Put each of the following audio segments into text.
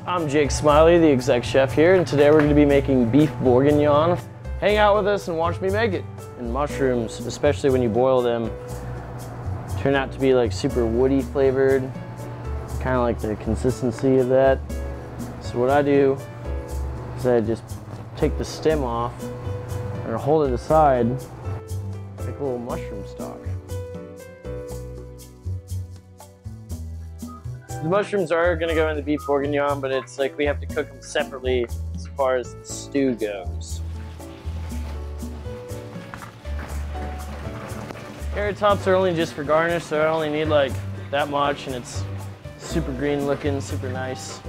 I'm Jake Smylie, the exec chef here, and today we're going to be making beef bourguignon. Hang out with us and watch me make it. And mushrooms, especially when you boil them, turn out to be like super woody flavored, kind of like the consistency of that. So what I do is I just take the stem off and hold it aside like a little mushroom stalk. The mushrooms are going to go in the beef bourguignon, but it's like we have to cook them separately as far as the stew goes. Carrot tops are only just for garnish, so I only need like that much, and it's super green looking, super nice.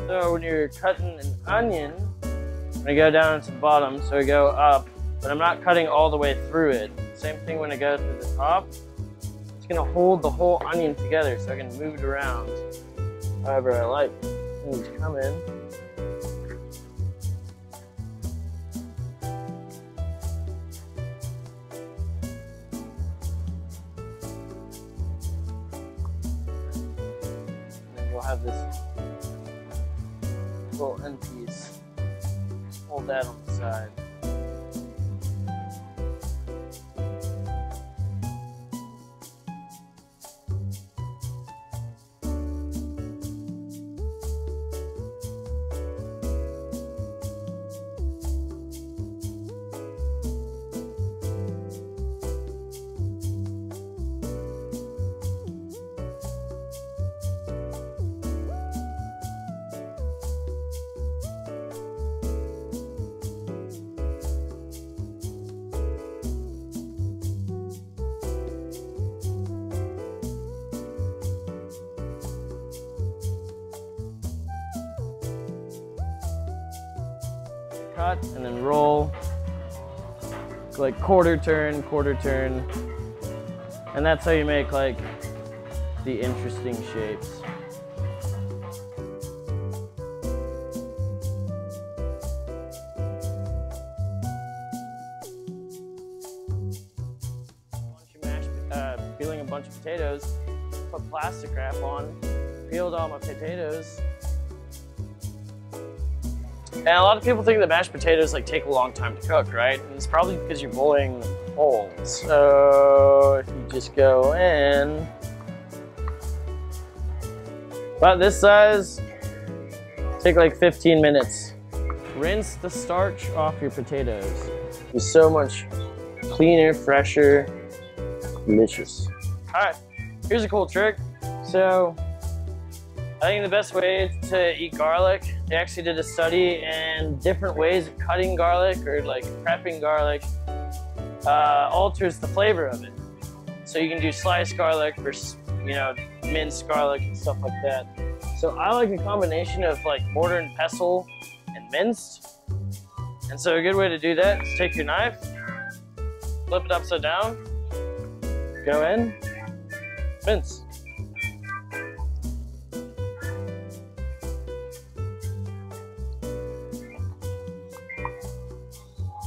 So when you're cutting an onion, I'm gonna go down to the bottom, so I go up, but I'm not cutting all the way through it. Same thing when I go through the top. It's gonna hold the whole onion together so I can move it around however I like. I need to come in. And then we'll have this little end piece. Just hold that on the side. Cut and then roll, like quarter turn, and that's how you make like the interesting shapes. Once you peeling a bunch of potatoes, put plastic wrap on, peeled all my potatoes. And a lot of people think that mashed potatoes like take a long time to cook, right? And it's probably because you're boiling whole. So if you just go in about this size, take like 15 minutes. Rinse the starch off your potatoes. It's so much cleaner, fresher, delicious. All right, here's a cool trick. So I think the best way to eat garlic, they actually did a study, and different ways of cutting garlic or like prepping garlic alters the flavor of it. So you can do sliced garlic versus, you know, minced garlic and stuff like that. So I like a combination of like mortar and pestle and minced. And so a good way to do that is take your knife, flip it upside down, go in, mince.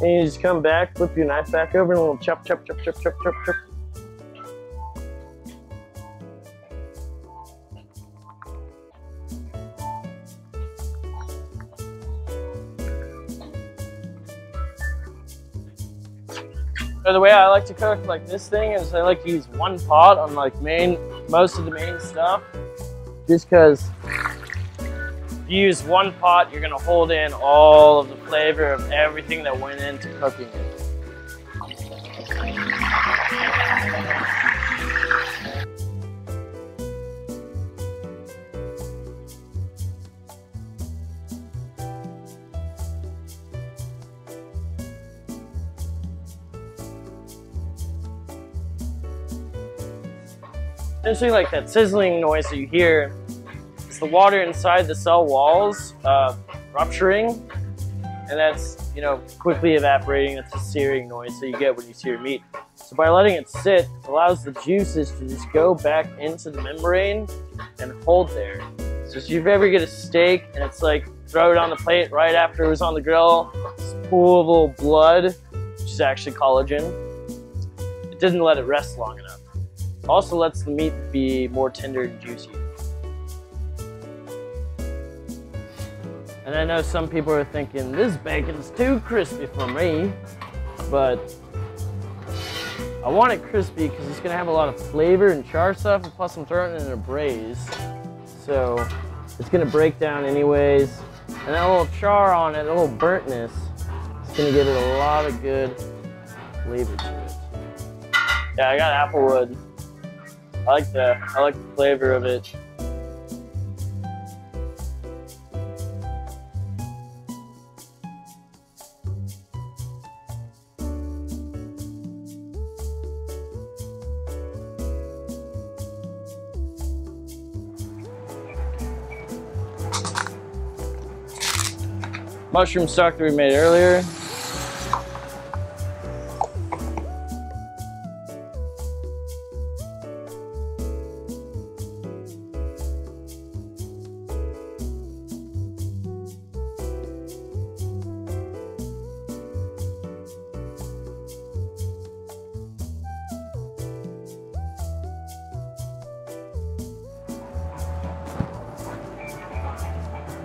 And you just come back, flip your knife back over, and a little chop, chop, chop, chop, chop, chop, chop. So the way I like to cook like this thing is I like to use one pot on like most of the main stuff, just because if you use one pot, you're gonna hold in all of the flavor of everything that went into cooking it. Essentially, like that sizzling noise that you hear, it's the water inside the cell walls rupturing, and that's you know, quickly evaporating. That's the searing noise that you get when you sear meat. So by letting it sit, it allows the juices to just go back into the membrane and hold there. So if you ever get a steak and it's like, throw it on the plate right after it was on the grill, this pool of little blood, which is actually collagen, it didn't let it rest long enough. Also lets the meat be more tender and juicy. And I know some people are thinking, this bacon's too crispy for me, but I want it crispy because it's gonna have a lot of flavor and char stuff, and plus I'm throwing it in a braise. So it's gonna break down anyways. And that little char on it, a little burntness, it's gonna give it a lot of good flavor to it. Yeah, I got applewood. I like the flavor of it. Mushroom stock that we made earlier.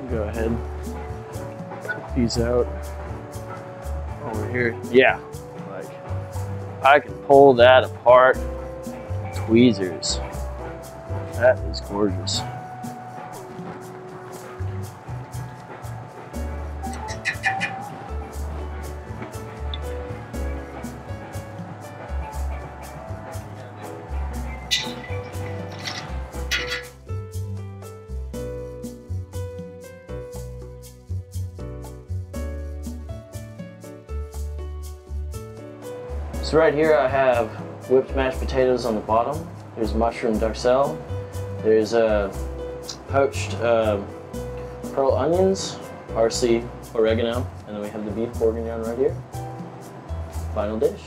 Go ahead. These out over here. Yeah, like I can pull that apart. Tweezers. That is gorgeous. So right here I have whipped mashed potatoes on the bottom. There's mushroom duxelle. There's poached pearl onions, parsley, oregano, and then we have the beef bourguignon right here. Final dish.